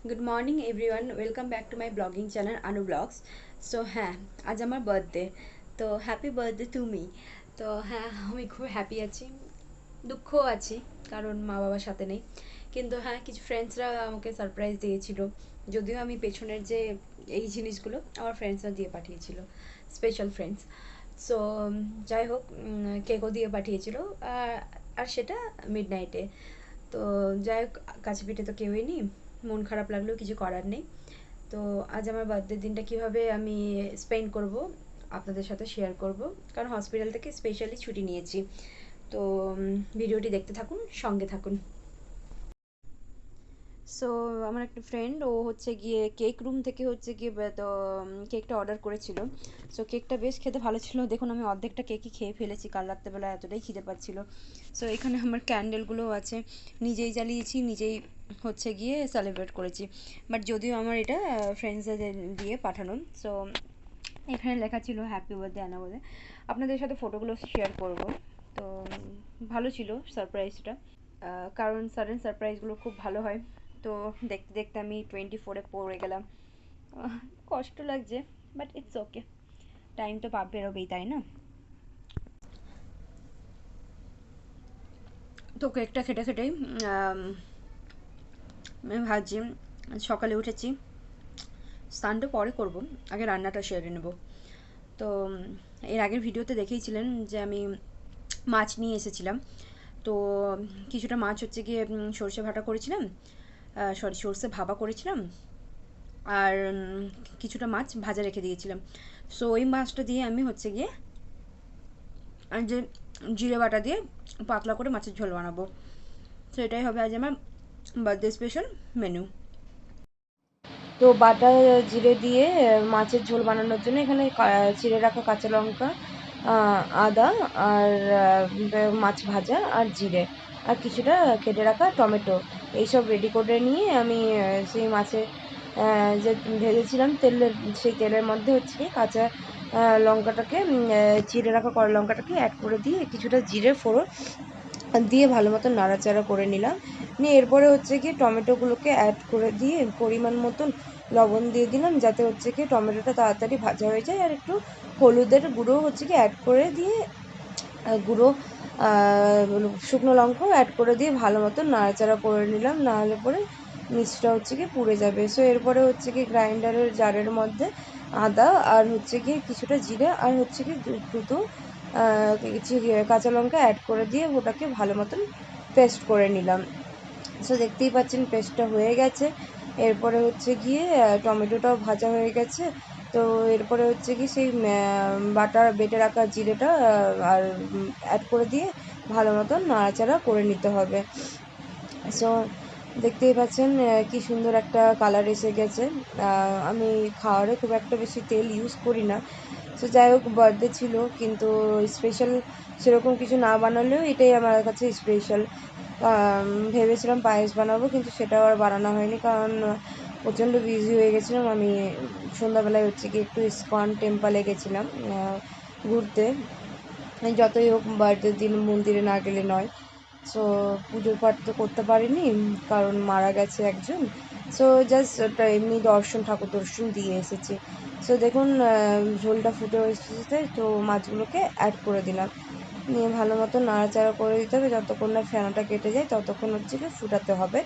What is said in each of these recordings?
Good morning everyone, welcome back to my blogging channel Anu blogs. So হ্যাঁ, আজ আমার birthday. তো happy birthday to me. তো হ্যাঁ, আমি খুব হ্যাপি আছি, দুঃখও আছি কারণ মা বাবার সাথে নেই। কিন্তু হ্যাঁ, কিছু ফ্রেন্ডসরা আমাকে সারপ্রাইজ দিয়েছিল, যদিও আমি পেছনের যে এই জিনিসগুলো আমার ফ্রেন্ডসরা দিয়ে পাঠিয়েছিল, স্পেশাল ফ্রেন্ডস। সো যাই হোক, কেকও দিয়ে পাঠিয়েছিল। আর সেটা মিড নাইটে। তো যাই হোক, কাছে পিঠে তো কেউই নেই, মন খারাপ লাগলেও কিছু করার নেই। তো আজ আমার বার্থডে দিনটা কিভাবে আমি স্পেন্ড করব আপনাদের সাথে শেয়ার করব, কারণ হসপিটাল থেকে স্পেশালি ছুটি নিয়েছি। তো ভিডিওটি দেখতে থাকুন, সঙ্গে থাকুন। সো আমার একটা ফ্রেন্ড, ও হচ্ছে গিয়ে কেক রুম থেকে হচ্ছে গিয়ে তো কেকটা অর্ডার করেছিল। সো কেকটা বেশ খেতে ভালো ছিল, দেখুন আমি অর্ধেকটা কেকই খেয়ে ফেলেছি, কাল রাত্রেবেলা এতটাই খিদে পাচ্ছিল। সো এখানে আমার ক্যান্ডেলগুলোও আছে, নিজেই জ্বালিয়েছি, নিজেই হচ্ছে গিয়ে সেলিব্রেট করেছি। বাট যদিও আমার এটা ফ্রেন্ডসদের দিয়ে পাঠানো। সো এখানে লেখা ছিল হ্যাপি বার্থডে আনা বলে। আপনাদের সাথে ফটোগুলো শেয়ার করব। তো ভালো ছিল সারপ্রাইজটা, কারণ সাডেন সারপ্রাইজগুলো খুব ভালো হয়। তো দেখতে দেখতে আমি 24-এ পড়ে গেলাম। কষ্ট লাগছে, বাট ইটস ওকে, টাইম তো পাপ বেরোবেই, তাই না? তো কেকটা খেটে খেটেই আমি ভাবছি, সকালে উঠেছি, স্নানটা পরে করব, আগে রান্নাটা সেরে নেব। তো এর আগের ভিডিওতে দেখেইছিলেন যে আমি মাছ নিয়ে এসেছিলাম। তো কিছুটা মাছ হচ্ছে গিয়ে সর্ষে ভাটা করেছিলাম, সর্ষে ভাপা করেছিলাম। আর কিছুটা মাছ ভাজা রেখে দিয়েছিলাম। সো ওই মাছটা দিয়ে আমি হচ্ছে গিয়ে আর যে জিরে বাটা দিয়ে পাতলা করে মাছের ঝোল বানাবো। তো এটাই হবে আজ আমার বার্থডে স্পেশাল মেনু। তো বাটা জিরে দিয়ে মাছের ঝোল বানানোর জন্য এখানে চিড়ে রাখা কাঁচা লঙ্কা, আদা, আর মাছ ভাজা, আর জিরে, আর কিছুটা কেটে রাখা টমেটো, এইসব রেডি করে নিয়ে আমি সেই মাছে যে ভেজেছিলাম তেলের, সেই তেলের মধ্যে হচ্ছে কি কাঁচা লঙ্কাটাকে, চিড়ে রাখা কড়া লঙ্কাটাকে অ্যাড করে দিয়ে কিছুটা জিরে ফোড়ন দিয়ে ভালো মতো নাড়াচাড়া করে নিলাম। নিয়ে এরপরে হচ্ছে কি টমেটোগুলোকে অ্যাড করে দিয়ে পরিমাণ মতন লবণ দিয়ে দিলাম, যাতে হচ্ছে কি টমেটোটা তাড়াতাড়ি ভাজা হয়ে যায়। আর একটু হলুদের গুঁড়ো হচ্ছে কি অ্যাড করে দিয়ে, গুঁড়ো শুকনো লঙ্কাও অ্যাড করে দিয়ে ভালো মতো নাড়াচাড়া করে নিলাম, নাহলে পরে মিষ্টিটা হচ্ছে কি পুড়ে যাবে। সো এরপরে হচ্ছে কি গ্রাইন্ডারের জারের মধ্যে আদা আর হচ্ছে কি কিছুটা জিরে আর হচ্ছে কি দুটো কাঁচা লঙ্কা অ্যাড করে দিয়ে ওটাকে ভালো মতন পেস্ট করে নিলাম। সো দেখতেই পাচ্ছেন পেস্টটা হয়ে গেছে। এরপরে হচ্ছে গিয়ে টমেটোটাও ভাজা হয়ে গেছে। তো এরপরে হচ্ছে কি সেই বেটে রাখা জিরেটা আর অ্যাড করে দিয়ে ভালো মতন নাড়াচাড়া করে নিতে হবে। সো দেখতেই পাচ্ছেন কি সুন্দর একটা কালার এসে গেছে। আমি খাওয়ারে খুব একটা বেশি তেল ইউজ করি না। সো যাই হোক, বার্থডে ছিল, কিন্তু স্পেশাল সেরকম কিছু না বানালেও এটাই আমার কাছে স্পেশাল। ভেবেছিলাম পায়েস বানাবো, কিন্তু সেটাও আর বানানো হয়নি, কারণ প্রচণ্ড বিজি হয়ে গেছিলাম। আমি সন্ধ্যাবেলায় হচ্ছে কি একটু ইস্কন টেম্পলে গেছিলাম ঘুরতে। যতই হোক বার্থডের দিন মন্দিরে না গেলে নয়। সো পুজো পাঠ তো করতে পারিনি, কারণ মারা গেছে একজন। সো জাস্ট এমনি ঠাকুর দর্শন দিয়ে এসেছি। সো দেখুন ঝোলটা ফুটে এসেছে, তো মাছগুলোকে অ্যাড করে দিলাম, নিয়ে ভালো মতো নাড়াচাড়া করে দিতে হবে যতক্ষণ না ফেনাটা কেটে যায়, ততক্ষণ হচ্ছে কি ফুটাতে হবে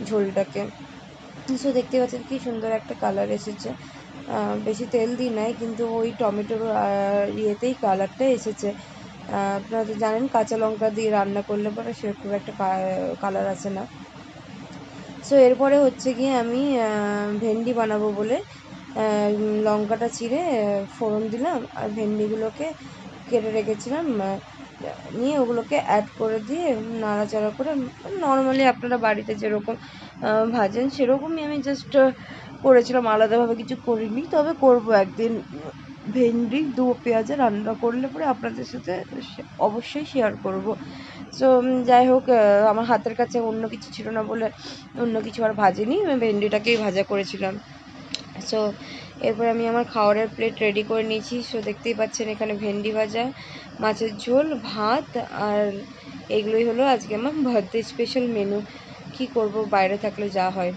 ঝোলটাকে। সো দেখতে পাচ্ছেন কি সুন্দর একটা কালার এসেছে। বেশি তেল দিই নাই, কিন্তু ওই টমেটোর ইয়েতেই কালারটা এসেছে। আপনারা তো জানেন কাঁচা লঙ্কা দিয়ে রান্না করলে পরে সে খুব একটা কালার আসে না। সো এরপরে হচ্ছে গিয়ে আমি ভেন্ডি বানাবো বলে লঙ্কাটা চিড়ে ফোড়ন দিলাম, আর ভেন্ডিগুলোকে কেটে রেখেছিলাম নিয়ে ওগুলোকে অ্যাড করে দিয়ে নাড়াচাড়া করে, নর্মালি আপনারা বাড়িতে যেরকম ভাজেন সেরকমই আমি জাস্ট করেছিলাম, আলাদাভাবে কিছু করিনি। তবে করবো একদিন ভেন্ডি দু পেঁয়াজে রান্না করলে পরে আপনাদের সাথে অবশ্যই শেয়ার করব। সো যাই হোক, আমার হাতের কাছে অন্য কিছু ছিল না বলে অন্য কিছু আর ভাজিনি, আমি ভেন্ডিটাকেই ভাজা করেছিলাম। সো এরপরে আমি আমার খাবারের প্লেট রেডি করে নিয়েছি। সো দেখতেই পাচ্ছেন এখানে ভেন্ডি ভাজা, মাছের ঝোল, ভাত, আর এগুলোই হলো আজকে আমার বার্থডে স্পেশাল মেনু। কি করব, বাইরে থাকলে যা হয়।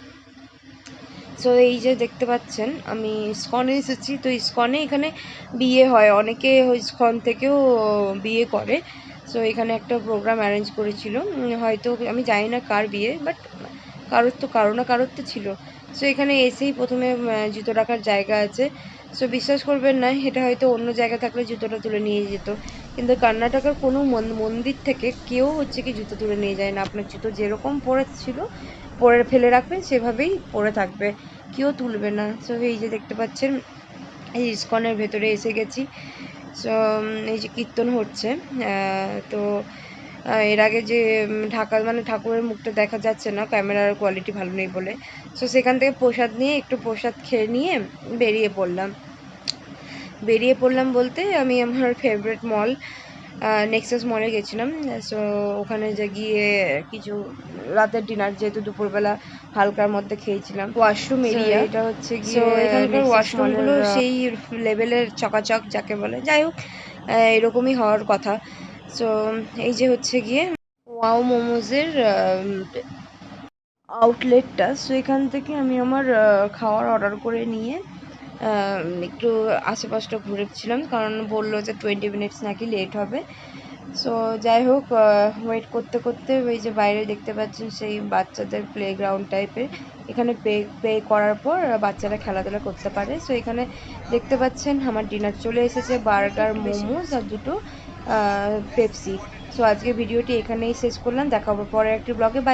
সো এই যে দেখতে পাচ্ছেন আমি ইসকনে এসেছি। তো ইসকনে এখানে বিয়ে হয়, অনেকে ইসকন থেকেও বিয়ে করে। সো এখানে একটা প্রোগ্রাম অ্যারেঞ্জ করেছিল, হয়তো আমি জানি না কার বিয়ে, বাট কারো না কারোর তো ছিল। সো এখানে এসেই প্রথমে জুতো রাখার জায়গা আছে। সো বিশ্বাস করবেন না, এটা হয়তো অন্য জায়গা থাকলে জুতোটা তুলে নিয়ে যেত, কিন্তু কর্ণাটকের কোনো মন্দির থেকে কেউ হচ্ছে কি জুতো তুলে নিয়ে যায় না। আপনার জুতো যেরকম পরে ছিল পরে ফেলে রাখবেন, সেভাবেই পরে থাকবে, কেউ তুলবে না। সো এই যে দেখতে পাচ্ছেন এই ইসকনের ভেতরে এসে গেছি। সো এই যে কীর্তন হচ্ছে, তো এর আগে যে ঢাকা মানে ঠাকুরের মুখটা দেখা যাচ্ছে না, ক্যামেরার কোয়ালিটি ভালো নেই বলে। সো সেখান থেকে প্রসাদ নিয়ে একটু প্রসাদ খেয়ে নিয়ে বেরিয়ে পড়লাম বলতে আমি আমার ফেভারিট মল নেক্সাস মলে গেছিলাম। সো ওখানে যে গিয়ে কিছু রাতের ডিনার, যেহেতু দুপুরবেলা হালকার মধ্যে খেয়েছিলাম, ওয়াশরুম এরিয়া এটা হচ্ছে গিয়ে। সো এখানকার ওয়াশরুমগুলো সেই লেভেলের চকাচক যাকে বলে, যাই হোক এরকমই হওয়ার কথা। সো এই যে হচ্ছে গিয়ে ওয়াও মোমোজের আউটলেটটা। সো এখান থেকে আমি আমার খাওয়ার অর্ডার করে নিয়ে একটু আশেপাশটা ঘুরেছিলাম, কারণ বললো যে 20 মিনিটস নাকি লেট হবে। সো যাই হোক, ওয়েট করতে করতে ওই যে বাইরে দেখতে পাচ্ছেন সেই বাচ্চাদের প্লেগ্রাউন্ড টাইপের, এখানে পে করার পর বাচ্চারা খেলাধুলা করতে পারে। সো এখানে দেখতে পাচ্ছেন আমার ডিনার চলে এসেছে, বার্গার, মোমোজ আর দুটো পেপসি। সো আজকে ভিডিওটি এখানেই শেষ করলাম, দেখা হবে পরের একটি ব্লগে। বাই।